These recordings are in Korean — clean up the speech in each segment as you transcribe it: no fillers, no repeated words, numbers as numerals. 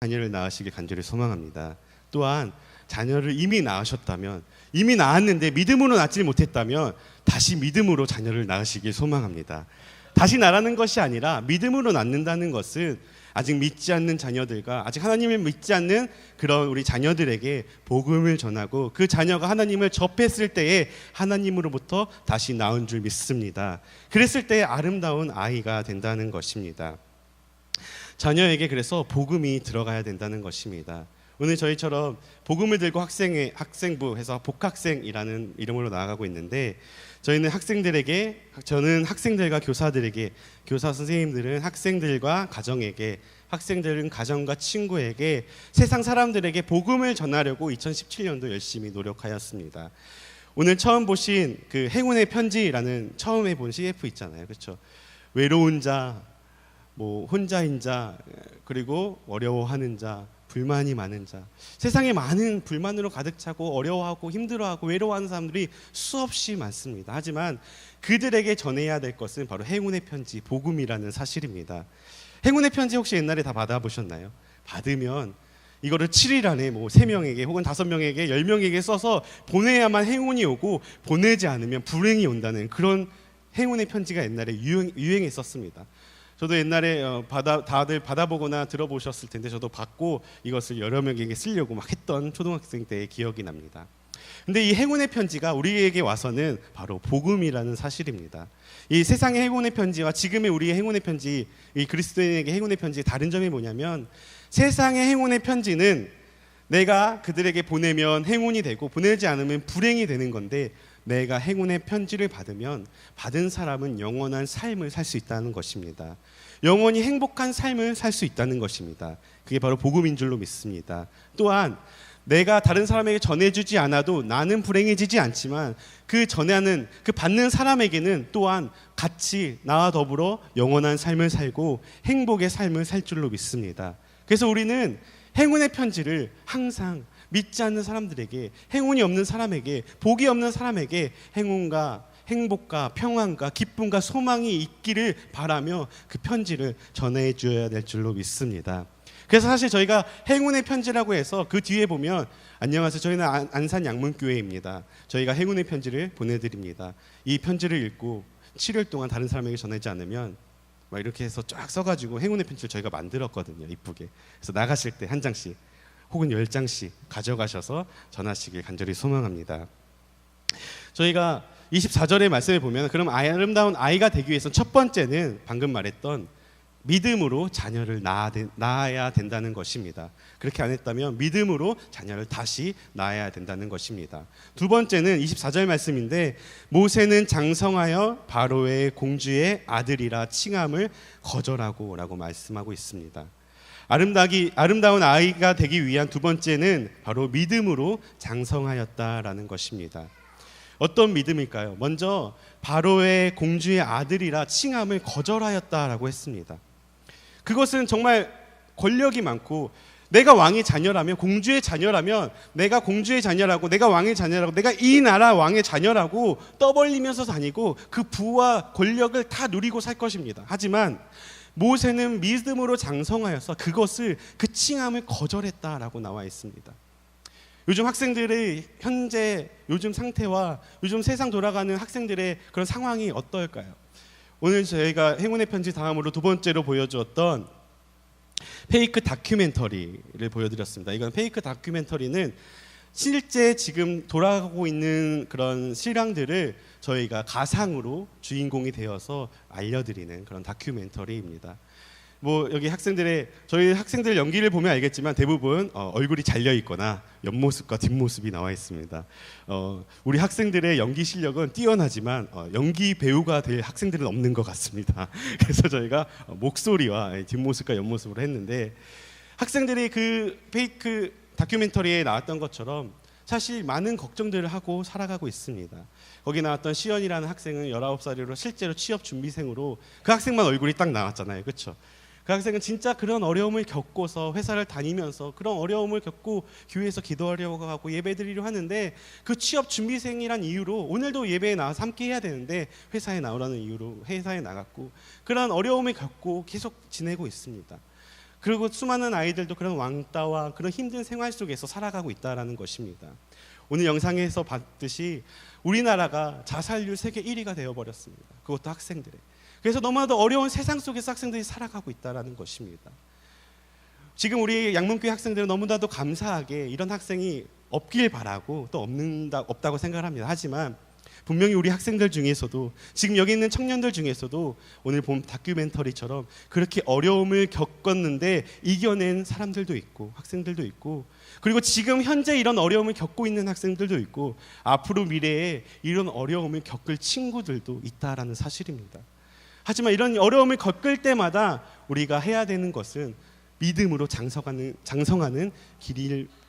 자녀를 낳으시길 간절히 소망합니다. 또한 자녀를 이미 낳으셨다면, 이미 낳았는데 믿음으로 낳지 못했다면 다시 믿음으로 자녀를 낳으시길 소망합니다. 다시 낳으라는 것이 아니라 믿음으로 낳는다는 것은 아직 믿지 않는 자녀들과 아직 하나님을 믿지 않는 그런 우리 자녀들에게 복음을 전하고 그 자녀가 하나님을 접했을 때에 하나님으로부터 다시 낳은 줄 믿습니다. 그랬을 때 아름다운 아이가 된다는 것입니다. 자녀에게 그래서 복음이 들어가야 된다는 것입니다. 오늘 저희처럼 복음을 들고 학생부 해서 복학생이라는 이름으로 나아가고 있는데, 저는 학생들과 교사들에게, 교사 선생님들은 학생들과 가정에게, 학생들은 가정과 친구에게, 세상 사람들에게 복음을 전하려고 2017년도 열심히 노력하였습니다. 오늘 처음 보신 그 행운의 편지라는 처음 해본 CF 있잖아요, 그렇죠? 외로운 자, 혼자인 자, 그리고 어려워하는 자, 불만이 많은 자, 세상에 많은 불만으로 가득 차고 어려워하고 힘들어하고 외로워하는 사람들이 수없이 많습니다. 하지만 그들에게 전해야 될 것은 바로 행운의 편지, 복음이라는 사실입니다. 행운의 편지 혹시 옛날에 다 받아보셨나요? 받으면 이거를 7일 안에 3명에게 혹은 5명에게 10명에게 써서 보내야만 행운이 오고, 보내지 않으면 불행이 온다는 그런 행운의 편지가 옛날에 유행했었습니다. 저도 옛날에 다들 받아보거나 들어보셨을 텐데, 저도 받고 이것을 여러 명에게 쓰려고 막 했던 초등학생 때의 기억이 납니다. 근데 이 행운의 편지가 우리에게 와서는 바로 복음이라는 사실입니다. 이 세상의 행운의 편지와 지금의 우리의 행운의 편지, 이 그리스도인에게 행운의 편지의 다른 점이 뭐냐면, 세상의 행운의 편지는 내가 그들에게 보내면 행운이 되고 보내지 않으면 불행이 되는 건데, 내가 행운의 편지를 받으면 받은 사람은 영원한 삶을 살 수 있다는 것입니다. 영원히 행복한 삶을 살 수 있다는 것입니다. 그게 바로 복음인 줄로 믿습니다. 또한 내가 다른 사람에게 전해주지 않아도 나는 불행해지지 않지만 그 전하는, 그 받는 사람에게는 또한 같이 나와 더불어 영원한 삶을 살고 행복의 삶을 살 줄로 믿습니다. 그래서 우리는 행운의 편지를 항상 믿지 않는 사람들에게, 행운이 없는 사람에게, 복이 없는 사람에게 행운과 행복과 평안과 기쁨과 소망이 있기를 바라며 그 편지를 전해줘야 될 줄로 믿습니다. 그래서 사실 저희가 행운의 편지라고 해서 그 뒤에 보면, 안녕하세요, 저희는 안산 양문교회입니다. 저희가 행운의 편지를 보내드립니다. 이 편지를 읽고 7일 동안 다른 사람에게 전하지 않으면 막 이렇게 해서 쫙 써가지고 행운의 편지를 저희가 만들었거든요, 이쁘게. 그래서 나가실 때 한 장씩 혹은 10장씩 가져가셔서 전하시길 간절히 소망합니다. 저희가 24절의 말씀을 보면, 그럼 아름다운 아이가 되기 위해서는 첫 번째는 방금 말했던 믿음으로 자녀를 낳아야 된다는 것입니다. 그렇게 안 했다면 믿음으로 자녀를 다시 낳아야 된다는 것입니다. 두 번째는 24절 말씀인데, 모세는 장성하여 바로의 공주의 아들이라 칭함을 거절하고 라고 말씀하고 있습니다. 아름다운 아이가 되기 위한 두 번째는 바로 믿음으로 장성하였다라는 것입니다. 어떤 믿음일까요? 먼저 바로의 공주의 아들이라 칭함을 거절하였다라고 했습니다. 그것은 정말 권력이 많고, 내가 왕의 자녀라면, 공주의 자녀라면, 내가 공주의 자녀라고, 내가 왕의 자녀라고, 내가 이 나라 왕의 자녀라고 떠벌리면서 다니고 그 부와 권력을 다 누리고 살 것입니다. 하지만 모세는 믿음으로 장성하여서 그것을, 그 칭함을 거절했다라고 나와 있습니다. 요즘 학생들의 현재 요즘 상태와 요즘 세상 돌아가는 학생들의 그런 상황이 어떨까요? 오늘 저희가 행운의 편지 다음으로 두 번째로 보여주었던 페이크 다큐멘터리를 보여드렸습니다. 이건 페이크 다큐멘터리는 실제 지금 돌아가고 있는 그런 실황들을 저희가 가상으로 주인공이 되어서 알려드리는 그런 다큐멘터리입니다. 여기 저희 학생들 연기를 보면 알겠지만 대부분 얼굴이 잘려 있거나 옆모습과 뒷모습이 나와 있습니다. 우리 학생들의 연기 실력은 뛰어나지만 연기 배우가 될 학생들은 없는 것 같습니다. 그래서 저희가 목소리와 뒷모습과 옆모습으로 했는데, 학생들이 그 페이크 다큐멘터리에 나왔던 것처럼 사실 많은 걱정들을 하고 살아가고 있습니다. 거기 나왔던 시연이라는 학생은 19살으로 실제로 취업 준비생으로, 그 학생만 얼굴이 딱 나왔잖아요, 그렇죠? 그 학생은 진짜 그런 어려움을 겪고서 회사를 다니면서 그런 어려움을 겪고 교회에서 기도하려고 하고 예배드리려 하는데, 그 취업 준비생이란 이유로 오늘도 예배에 나와서 함께 해야 되는데 회사에 나오라는 이유로 회사에 나갔고, 그런 어려움을 겪고 계속 지내고 있습니다. 그리고 수많은 아이들도 그런 왕따와 그런 힘든 생활 속에서 살아가고 있다는 것입니다. 오늘 영상에서 봤듯이 우리나라가 자살률 세계 1위가 되어버렸습니다. 그것도 학생들의. 그래서 너무나도 어려운 세상 속에서 학생들이 살아가고 있다는 것입니다. 지금 우리 양문교회 학생들은 너무나도 감사하게 이런 학생이 없길 바라고 또 없다고 생각을 합니다. 하지만 분명히 우리 학생들 중에서도, 지금 여기 있는 청년들 중에서도 오늘 본 다큐멘터리처럼 그렇게 어려움을 겪었는데 이겨낸 사람들도 있고 학생들도 있고, 그리고 지금 현재 이런 어려움을 겪고 있는 학생들도 있고, 앞으로 미래에 이런 어려움을 겪을 친구들도 있다라는 사실입니다. 하지만 이런 어려움을 겪을 때마다 우리가 해야 되는 것은 믿음으로 장성하는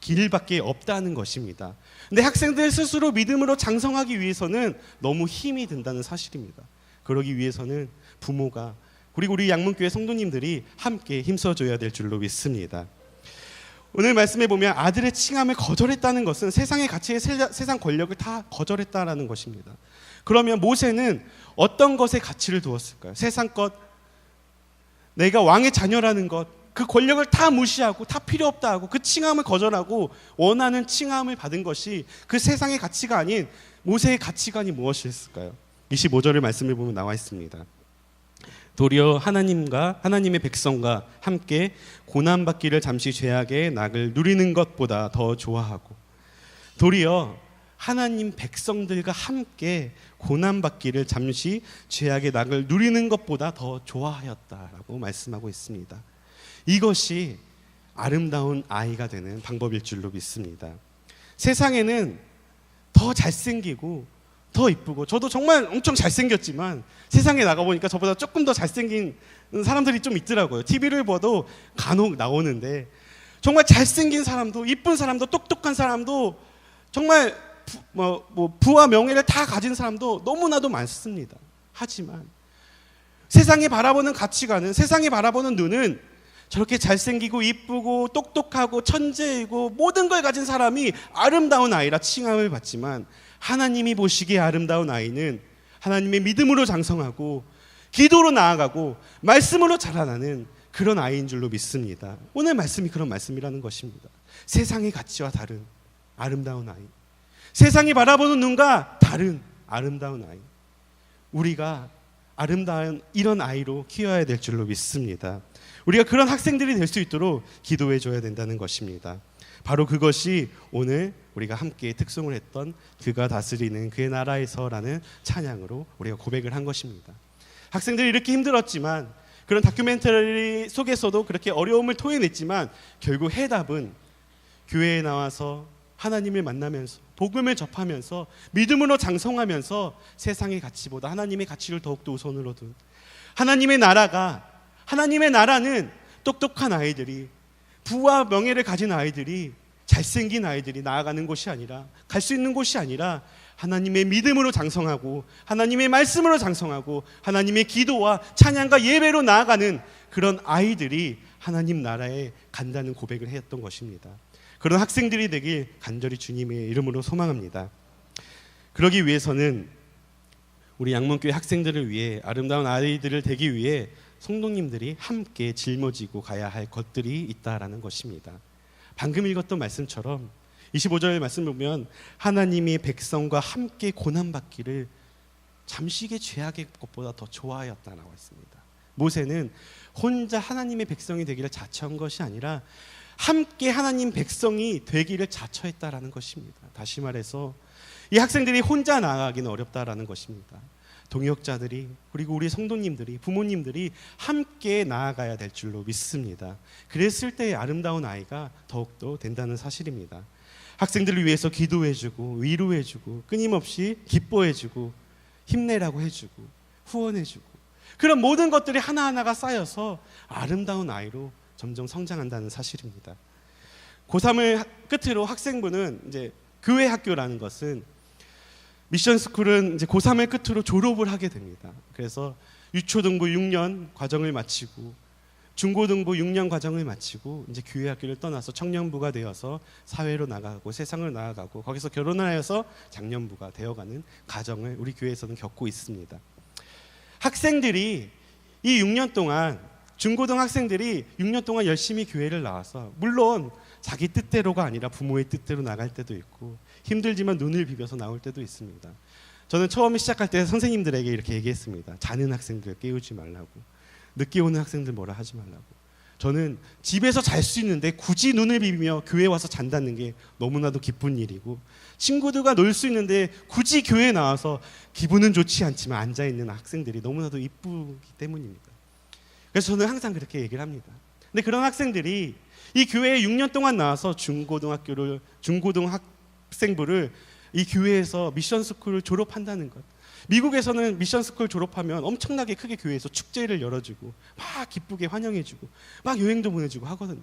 길밖에 없다는 것입니다. 근데 학생들 스스로 믿음으로 장성하기 위해서는 너무 힘이 든다는 사실입니다. 그러기 위해서는 부모가, 그리고 우리 양문교회 성도님들이 함께 힘써줘야 될 줄로 믿습니다. 오늘 말씀에 보면 아들의 칭함을 거절했다는 것은 세상의 가치에 세상 권력을 다 거절했다라는 것입니다. 그러면 모세는 어떤 것에 가치를 두었을까요? 세상 것, 내가 왕의 자녀라는 것, 그 권력을 다 무시하고 다 필요 없다 하고 그 칭함을 거절하고 원하는 칭함을 받은 것이 그 세상의 가치가 아닌 모세의 가치관이 무엇이었을까요? 25절의 말씀을 보면 나와 있습니다. 도리어 하나님과 하나님의 백성과 함께 고난받기를 잠시 죄악의 낙을 누리는 것보다 더 좋아하고, 도리어 하나님 백성들과 함께 고난받기를 잠시 죄악의 낙을 누리는 것보다 더 좋아하였다라고 말씀하고 있습니다. 이것이 아름다운 아이가 되는 방법일 줄로 믿습니다. 세상에는 더 잘생기고 더 이쁘고, 저도 정말 엄청 잘생겼지만 세상에 나가보니까 저보다 조금 더 잘생긴 사람들이 좀 있더라고요. TV를 봐도 간혹 나오는데 정말 잘생긴 사람도, 이쁜 사람도, 똑똑한 사람도, 정말 부와 명예를 다 가진 사람도 너무나도 많습니다. 하지만 세상이 바라보는 가치관은, 세상이 바라보는 눈은 저렇게 잘생기고 이쁘고 똑똑하고 천재이고 모든 걸 가진 사람이 아름다운 아이라 칭함을 받지만, 하나님이 보시기에 아름다운 아이는 하나님의 믿음으로 장성하고 기도로 나아가고 말씀으로 자라나는 그런 아이인 줄로 믿습니다. 오늘 말씀이 그런 말씀이라는 것입니다. 세상의 가치와 다른 아름다운 아이, 세상이 바라보는 눈과 다른 아름다운 아이, 우리가 아름다운 이런 아이로 키워야 될 줄로 믿습니다. 우리가 그런 학생들이 될 수 있도록 기도해 줘야 된다는 것입니다. 바로 그것이 오늘 우리가 함께 특송을 했던 그가 다스리는 그의 나라에서라는 찬양으로 우리가 고백을 한 것입니다. 학생들이 이렇게 힘들었지만, 그런 다큐멘터리 속에서도 그렇게 어려움을 토해냈지만, 결국 해답은 교회에 나와서 하나님을 만나면서 복음을 접하면서 믿음으로 장성하면서 세상의 가치보다 하나님의 가치를 더욱더 우선으로 둔 하나님의 나라는 똑똑한 아이들이, 부와 명예를 가진 아이들이, 잘생긴 아이들이 나아가는 곳이 아니라, 갈 수 있는 곳이 아니라 하나님의 믿음으로 장성하고 하나님의 말씀으로 장성하고 하나님의 기도와 찬양과 예배로 나아가는 그런 아이들이 하나님 나라에 간다는 고백을 했던 것입니다. 그런 학생들이 되길 간절히 주님의 이름으로 소망합니다. 그러기 위해서는 우리 양문교회 학생들을 위해, 아름다운 아이들을 되기 위해 성도님들이 함께 짊어지고 가야 할 것들이 있다라는 것입니다. 방금 읽었던 말씀처럼 25절 말씀을 보면 하나님이 백성과 함께 고난받기를 잠시의 죄악의 것보다 더 좋아하였다라고 했습니다. 모세는 혼자 하나님의 백성이 되기를 자처한 것이 아니라 함께 하나님 백성이 되기를 자처했다라는 것입니다. 다시 말해서 이 학생들이 혼자 나아가기는 어렵다라는 것입니다. 동역자들이, 그리고 우리 성도님들이, 부모님들이 함께 나아가야 될 줄로 믿습니다. 그랬을 때 아름다운 아이가 더욱더 된다는 사실입니다. 학생들을 위해서 기도해주고 위로해주고 끊임없이 기뻐해주고 힘내라고 해주고 후원해주고, 그런 모든 것들이 하나하나가 쌓여서 아름다운 아이로 점점 성장한다는 사실입니다. 고3을 끝으로 학생부는 이제 교회 학교라는 것은, 미션 스쿨은 이제 고3을 끝으로 졸업을 하게 됩니다. 그래서 유초등부 6년 과정을 마치고 중고등부 6년 과정을 마치고 이제 교회 학교를 떠나서 청년부가 되어서 사회로 나가고 세상을 나아가고, 거기서 결혼을 하여서 장년부가 되어가는 과정을 우리 교회에서는 겪고 있습니다. 학생들이 이 6년 동안 중고등학생들이 6년 동안 열심히 교회를 나와서 물론 자기 뜻대로가 아니라 부모의 뜻대로 나갈 때도 있고 힘들지만 눈을 비벼서 나올 때도 있습니다. 저는 처음에 시작할 때 선생님들에게 이렇게 얘기했습니다. 자는 학생들 깨우지 말라고, 늦게 오는 학생들 뭐라 하지 말라고. 저는 집에서 잘 수 있는데 굳이 눈을 비비며 교회 와서 잔다는 게 너무나도 기쁜 일이고, 친구들과 놀 수 있는데 굳이 교회에 나와서 기분은 좋지 않지만 앉아있는 학생들이 너무나도 이쁘기 때문입니다. 그래서 저는 항상 그렇게 얘기를 합니다. 근데 그런 학생들이 이 교회에 6년 동안 나와서 중고등학생부를 이 교회에서 미션스쿨을 졸업한다는 것. 미국에서는 미션스쿨 졸업하면 엄청나게 크게 교회에서 축제를 열어주고 막 기쁘게 환영해주고 막 여행도 보내주고 하거든요.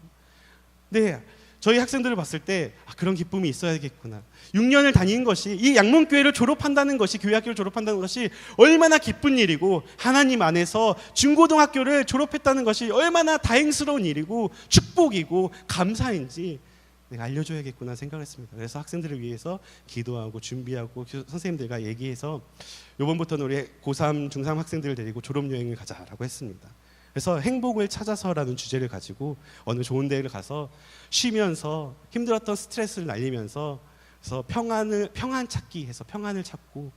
근데 저희 학생들을 봤을 때 그런 기쁨이 있어야겠구나. 6년을 다닌 것이, 이 양문교회를 졸업한다는 것이, 교회학교를 졸업한다는 것이 얼마나 기쁜 일이고, 하나님 안에서 중고등학교를 졸업했다는 것이 얼마나 다행스러운 일이고 축복이고 감사인지 내가 알려줘야겠구나 생각했습니다. 그래서 학생들을 위해서 기도하고 준비하고 선생님들과 얘기해서 이번부터는 우리 고3, 중3 학생들을 데리고 졸업여행을 가자라고 했습니다. 그래서 행복을 찾아서라는 주제를 가지고 어느 좋은 데를 가서 쉬면서 힘들었던 스트레스를 날리면서, 그래서 평안 찾기 해서 평안을 찾고,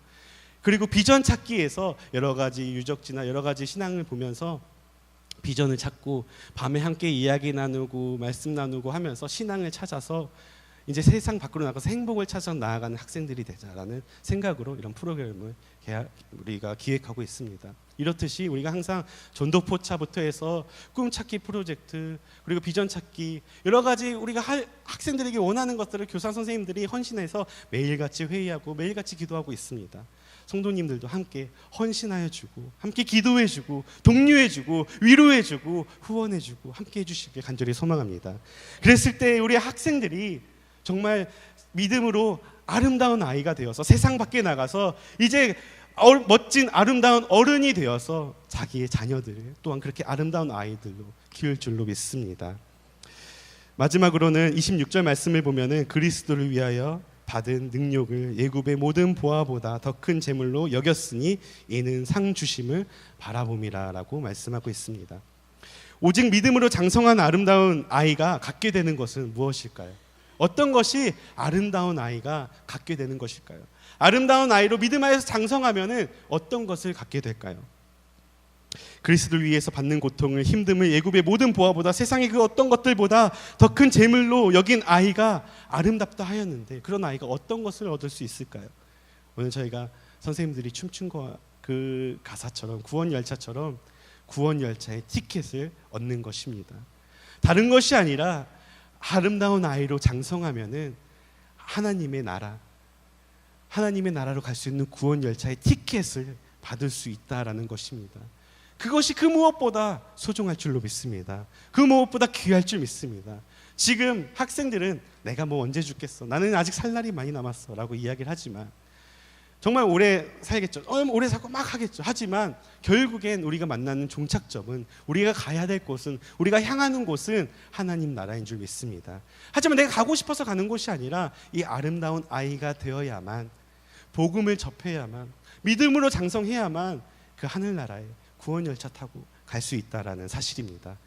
그리고 비전 찾기 해서 여러 가지 유적지나 여러 가지 신앙을 보면서 비전을 찾고, 밤에 함께 이야기 나누고 말씀 나누고 하면서 신앙을 찾아서 이제 세상 밖으로 나가서 행복을 찾아 나아가는 학생들이 되자라는 생각으로 이런 프로그램을 우리가 기획하고 있습니다. 이렇듯이 우리가 항상 전도포차부터 해서 꿈찾기 프로젝트, 그리고 비전 찾기, 여러 가지 우리가 학생들에게 원하는 것들을 교사 선생님들이 헌신해서 매일같이 회의하고 매일같이 기도하고 있습니다. 성도님들도 함께 헌신하여주고 함께 기도해주고 독려해주고 위로해주고 후원해주고 함께 해주시길 간절히 소망합니다. 그랬을 때 우리 학생들이 정말 믿음으로 아름다운 아이가 되어서 세상 밖에 나가서 이제 멋진 아름다운 어른이 되어서 자기의 자녀들 또한 그렇게 아름다운 아이들로 키울 줄로 믿습니다. 마지막으로는 26절 말씀을 보면은 그리스도를 위하여 받은 능력을 예굽의 모든 보화보다 더 큰 재물로 여겼으니 이는 상 주심을 바라봄이라라고 말씀하고 있습니다. 오직 믿음으로 장성한 아름다운 아이가 갖게 되는 것은 무엇일까요? 어떤 것이 아름다운 아이가 갖게 되는 것일까요? 아름다운 아이로 믿음 안에서 장성하면은 어떤 것을 갖게 될까요? 그리스도를 위해서 받는 고통을, 힘듦을 예굽의 모든 보화보다 세상의 그 어떤 것들보다 더 큰 재물로 여긴 아이가 아름답다 하였는데, 그런 아이가 어떤 것을 얻을 수 있을까요? 오늘 저희가 선생님들이 춤춘 그 가사처럼, 구원열차처럼 구원열차의 티켓을 얻는 것입니다. 다른 것이 아니라 아름다운 아이로 장성하면은 하나님의 나라로 갈 수 있는 구원열차의 티켓을 받을 수 있다라는 것입니다. 그것이 그 무엇보다 소중할 줄로 믿습니다. 그 무엇보다 귀할 줄 믿습니다. 지금 학생들은 내가 뭐 언제 죽겠어, 나는 아직 살 날이 많이 남았어 라고 이야기를 하지만, 정말 오래 살겠죠, 오래 살고 막 하겠죠. 하지만 결국엔 우리가 만나는 종착점은, 우리가 가야 될 곳은, 우리가 향하는 곳은 하나님 나라인 줄 믿습니다. 하지만 내가 가고 싶어서 가는 곳이 아니라 이 아름다운 아이가 되어야만, 복음을 접해야만, 믿음으로 장성해야만 그 하늘나라에 구원열차 타고 갈 수 있다라는 사실입니다.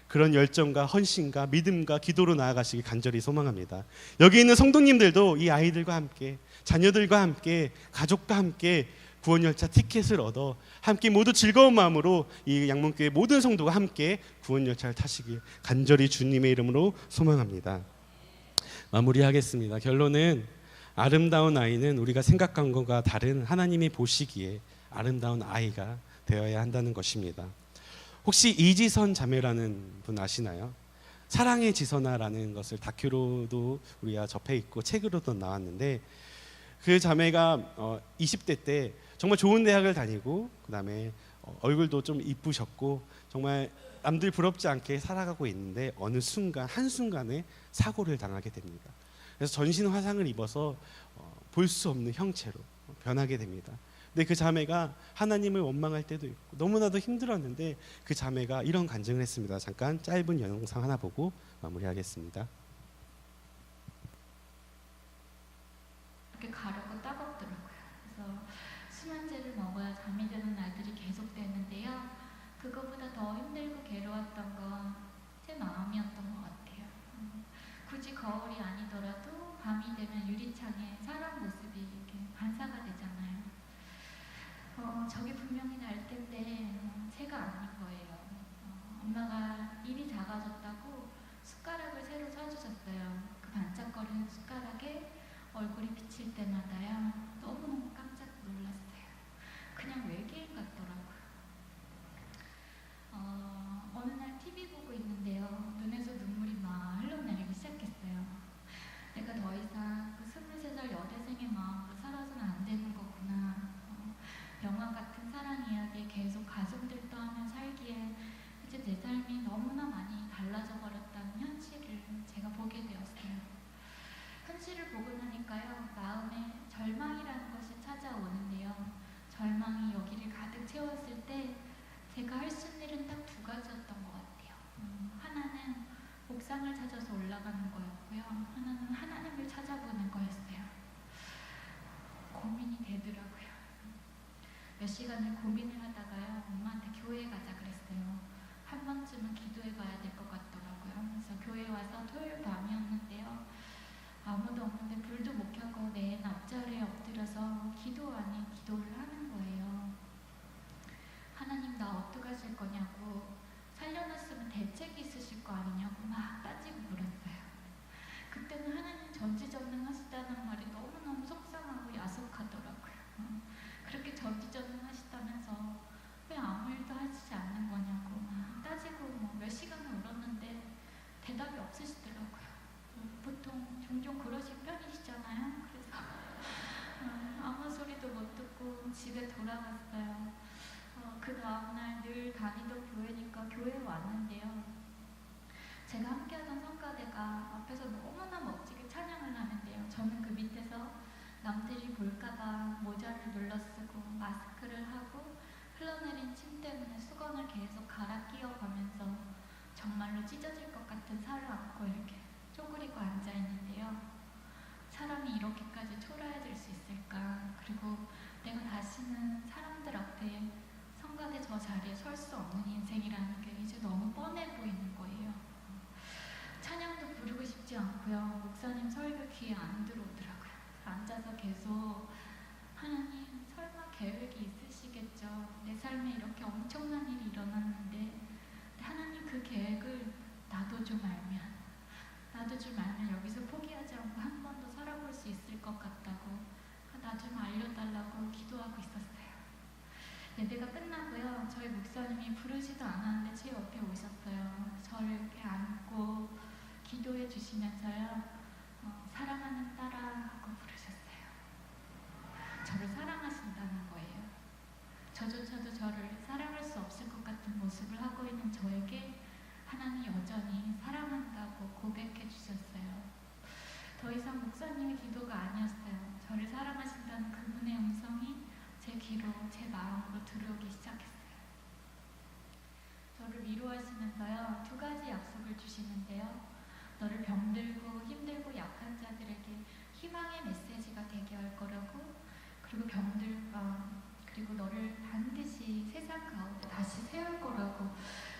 그런 열정과 헌신과 믿음과 기도로 나아가시기 간절히 소망합니다. 여기 있는 성도님들도 이 아이들과 함께, 자녀들과 함께, 가족과 함께 구원열차 티켓을 얻어 함께 모두 즐거운 마음으로 이 양문교회 모든 성도가 함께 구원열차를 타시길 간절히 주님의 이름으로 소망합니다. 마무리하겠습니다. 결론은 아름다운 아이는 우리가 생각한 것과 다른 하나님이 보시기에 아름다운 아이가 되어야 한다는 것입니다. 혹시 이지선 자매라는 분 아시나요? 사랑의 지선아라는 것을 다큐로도 우리가 접해 있고 책으로도 나왔는데, 그 자매가 20대 때 정말 좋은 대학을 다니고 그다음에 얼굴도 좀 이쁘셨고 정말 남들 부럽지 않게 살아가고 있는데 어느 순간, 한순간에 사고를 당하게 됩니다. 그래서 전신 화상을 입어서 볼 수 없는 형체로 변하게 됩니다. 근데 그 자매가 하나님을 원망할 때도 있고 너무나도 힘들었는데 그 자매가 이런 간증을 했습니다. 잠깐 짧은 영상 하나 보고 마무리하겠습니다. 이렇게 가려고 따갑더라고요. 그래서 수면제를 먹어야 잠이 드는 날들이 계속되는데요. 그 그거보다 더 힘들고 괴로웠던 건 제 마음이었던 것 같아요. 굳이 거울이 아니더라도 밤이 되면 유리창에 사람 모습이 이렇게 반사가 되잖아요. 저게 분명히 날 텐데 새가 아닌 거예요. 엄마가 입이 작아졌다고 숟가락을 새로 사주셨어요. 그 반짝거리는 숟가락에 얼굴이 비칠 때마다요. 너무너무 깜짝 놀랐어요. 그냥 외계인 같더라고요. 어느 날 TV 보고 있는데요. 눈에서 눈물이 막 흘러내리기 시작했어요. 내가 더 이상 그 23살 여대생의 마음으로 살아서는 안 되는 거구나. 영화 같은 사랑 이야기에 계속 가슴들 떠하며 살기에 이제 내 삶이 너무나 많이 달라져 버렸다는 현실을 제가 보게 되었어요. 현실을 보고 나니까요. 마음에 절망이라는 것이 찾아오는데요. 절망이 여기를 가득 채웠을 때 제가 할 수 있는 일은 딱 두 가지였던 것 같아요. 하나는 옥상을 찾아서 올라가는 거였고요. 하나는 하나님을 찾아보는 거였어요. 고민이 되더라고요. 몇 시간을 고민을 하다가요. 엄마한테 교회에 가자 그랬어요. 한 번쯤은 기도해 봐야 될 것 같더라고요. 그래서 교회에 와서 토요일 밤이었는데요. 아무도 없는데 불도 못 켜고 맨 앞자리에 엎드려서 기도 아닌 기도를 하는 거예요. 하나님 나 어떡하실 거냐고, 살려놨으면 대책이 있으실 거 아니냐고 막 따지고 물었어요. 그때는 하나님 전지전능하시다는 말이 너무너무 속상하고 야속하더라고요. 그렇게 전지전능하시다면서 왜 아무 일도 하시지 않는 거냐고 막 따지고 몇 시간을 울었는데 대답이 없으시더라고요. 보통 종종 그러신 편이시잖아요. 그래서 아무 소리도 못 듣고 집에 돌아갔어요. 그 다음날 늘 다니던 교회니까 교회에 왔는데요. 제가 함께하던 성가대가 앞에서 너무나 멋지게 찬양을 하는데요. 저는 그 밑에서 남들이 볼까봐 모자를 눌러쓰고 마스크를 하고 흘러내린 침 때문에 수건을 계속 갈아 끼워가면서 정말로 찢어질 것 같은 살을 안고 이렇게 쪼그리고 앉아있는데요. 사람이 이렇게까지 초라해질 수 있을까? 그리고 내가 다시는 사람들 앞에 성가대 저 자리에 설 수 없는 인생이라는 게 이제 너무 뻔해 보이는 거예요. 찬양도 부르고 싶지 않고요. 목사님 설교 귀에 안 들어오더라고요. 앉아서 계속 하나님 설마 계획이 있으시겠죠. 내 삶에 이렇게 엄청난 일이 일어났는데 하나님 그 계획을 나도 좀 알면 여기서 포기하지 않고 한 번 더 살아볼 수 있을 것 같다고 나 좀 알려달라고 기도하고 있었어요. 예배가 끝나고요. 저희 목사님이 부르지도 않았는데 제 옆에 오셨어요. 저를 이렇게 안고 기도해 주시면서요. 사랑하는 딸아 하고 부르셨어요. 저를 사랑하신다는 거예요. 저조차도 저를 사랑할 수 없을 것 같은 모습을 하고 있는 저에게 하나님 여전히 사랑한다고 고백해 주셨어요. 더 이상 목사님의 기도가 아니었어요. 저를 사랑하신다는 그분의 음성이 제 귀로, 제 마음으로 들어오기 시작했어요. 저를 위로하시면서요. 두 가지 약속을 주시는데요. 너를 병들고 힘들고 약한 자들에게 희망의 메시지가 되게 할 거라고, 그리고 너를 반드시 세상 가운데 다시 세울 거라고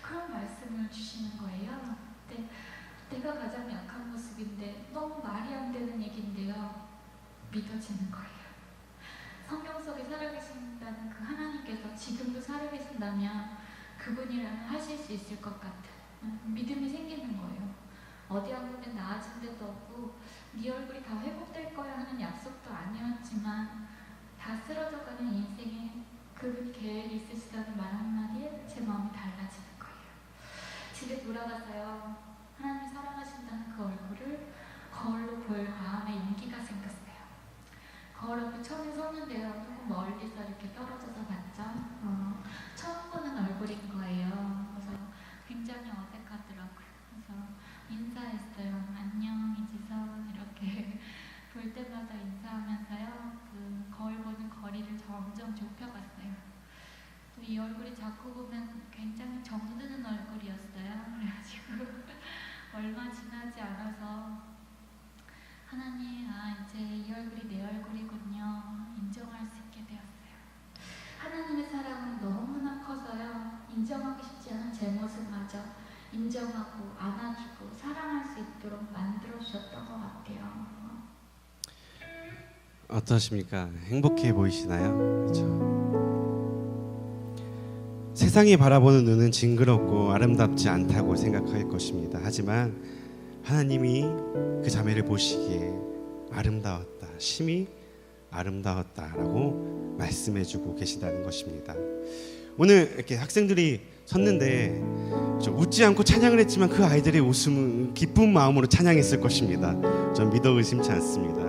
그런 말씀을 주시는 거예요. 근데 내가 가장 약한 모습인데 너무 말이 안 되는 얘기인데요. 믿어지는 거예요. 성경 속에 살아계신다는 그 하나님께서 지금도 살아계신다면 그분이라면 하실 수 있을 것 같은 믿음이 생기는 거예요. 어디 한 군데 나아진 데도 없고 네 얼굴이 다 회복될 거야 하는 약속도 아니었지만 다 쓰러져가는 인생에 그분이 계획이 있으시다는 말 한마디에 제 마음이 달라지는 거예요. 집에 돌아가서요. 하나님 사랑하신다는 그 얼굴을 거울로 볼 마음에 용기가 생겼어요. 거울 앞에 처음에 섰는데요. 조금 멀리서 이렇게 떨어져서 봤죠. 처음 보는 얼굴인 거예요. 그래서 굉장히 어색하더라고요. 그래서 인사했어요. 안녕 이지선 이렇게 볼 때마다 인사하면서요. 그 거울 보는 거리를 점점 좁혀갔어요. 또 이 얼굴이 자꾸 보면 굉장히 정드는 얼굴이었어요. 그래가지고 주셨던 것 같아요. 어떠십니까? 행복해 보이시나요? 그렇죠? 세상이 바라보는 눈은 징그럽고 아름답지 않다고 생각할 것입니다. 하지만 하나님이 그 자매를 보시기에 아름다웠다, 심히 아름다웠다라고 말씀해주고 계신다는 것입니다. 오늘 이렇게 학생들이 섰는데 웃지 않고 찬양을 했지만 그 아이들의 웃음은 기쁜 마음으로 찬양했을 것입니다. 전 믿어 의심치 않습니다.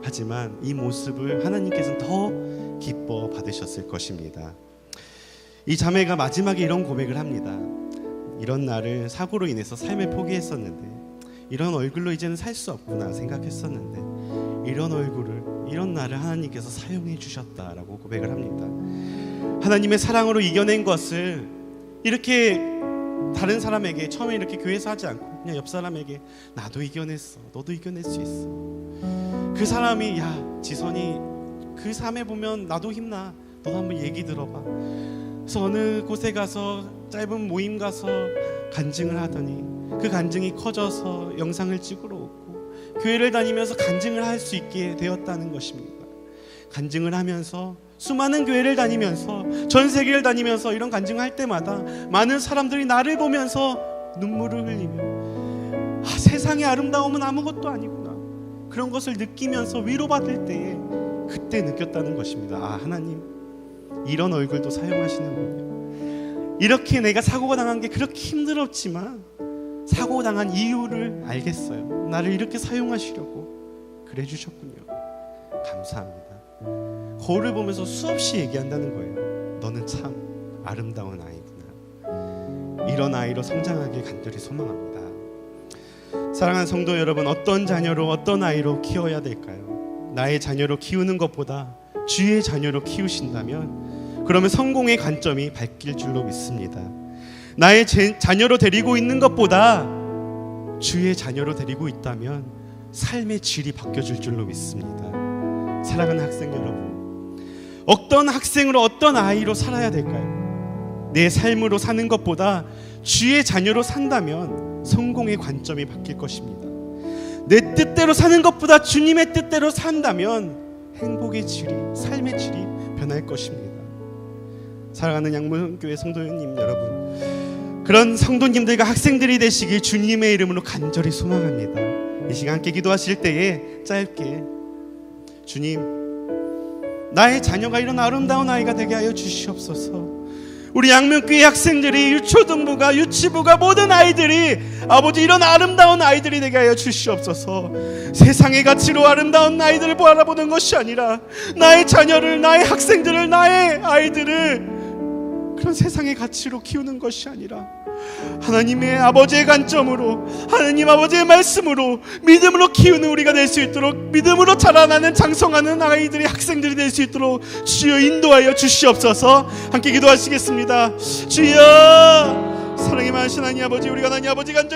하지만 이 모습을 하나님께서는 더 기뻐 받으셨을 것입니다. 이 자매가 마지막에 이런 고백을 합니다. 이런 나를 사고로 인해서 삶을 포기했었는데, 이런 얼굴로 이제는 살 수 없구나 생각했었는데, 이런 얼굴을, 이런 나를 하나님께서 사용해 주셨다라고 고백을 합니다. 하나님의 사랑으로 이겨낸 것을 이렇게 다른 사람에게, 처음에 이렇게 교회에서 하지 않고 그냥 옆 사람에게 나도 이겨냈어, 너도 이겨낼 수 있어. 그 사람이 야 지선이 그 삶에 보면 나도 힘나, 너도 한번 얘기 들어봐. 그래서 어느 곳에 가서 짧은 모임 가서 간증을 하더니 그 간증이 커져서 영상을 찍으러 오고 교회를 다니면서 간증을 할 수 있게 되었다는 것입니다. 간증을 하면서 수많은 교회를 다니면서 전 세계를 다니면서 이런 간증할 때마다 많은 사람들이 나를 보면서 눈물을 흘리며 세상의 아름다움은 아무것도 아니구나, 그런 것을 느끼면서 위로받을 때에 그때 느꼈다는 것입니다. 하나님 이런 얼굴도 사용하시는군요. 이렇게 내가 사고가 당한 게 그렇게 힘들었지만 사고 당한 이유를 알겠어요. 나를 이렇게 사용하시려고 그래 주셨군요. 감사합니다. 거울을 보면서 수없이 얘기한다는 거예요. 너는 참 아름다운 아이구나. 이런 아이로 성장하길 간절히 소망합니다. 사랑하는 성도 여러분, 어떤 자녀로, 어떤 아이로 키워야 될까요? 나의 자녀로 키우는 것보다 주의 자녀로 키우신다면 그러면 성공의 관점이 바뀔 줄로 믿습니다. 나의 자녀로 데리고 있는 것보다 주의 자녀로 데리고 있다면 삶의 질이 바뀌어질 줄로 믿습니다. 사랑하는 학생 여러분, 어떤 학생으로, 어떤 아이로 살아야 될까요? 내 삶으로 사는 것보다 주의 자녀로 산다면 성공의 관점이 바뀔 것입니다. 내 뜻대로 사는 것보다 주님의 뜻대로 산다면 행복의 질이, 삶의 질이 변할 것입니다. 사랑하는 양문교회 성도님 여러분, 그런 성도님들과 학생들이 되시길 주님의 이름으로 간절히 소망합니다. 이 시간 함께 기도하실 때에 짧게, 주님, 나의 자녀가 이런 아름다운 아이가 되게 하여 주시옵소서. 우리 양문교회 학생들이, 유초등부가, 유치부가, 모든 아이들이 아버지 이런 아름다운 아이들이 되게 하여 주시옵소서. 세상의 가치로 아름다운 아이들을 바라보는 것이 아니라 나의 자녀를, 나의 학생들을, 나의 아이들을 그런 세상의 가치로 키우는 것이 아니라 하나님의 아버지의 관점으로, 하나님 아버지의 말씀으로, 믿음으로 키우는 우리가 될 수 있도록, 믿음으로 자라나는 장성하는 아이들이, 학생들이 될 수 있도록 주여 인도하여 주시옵소서. 함께 기도하시겠습니다. 주여, 사랑의 많으신 하나님 아버지, 우리가 하나님 아버지 간절히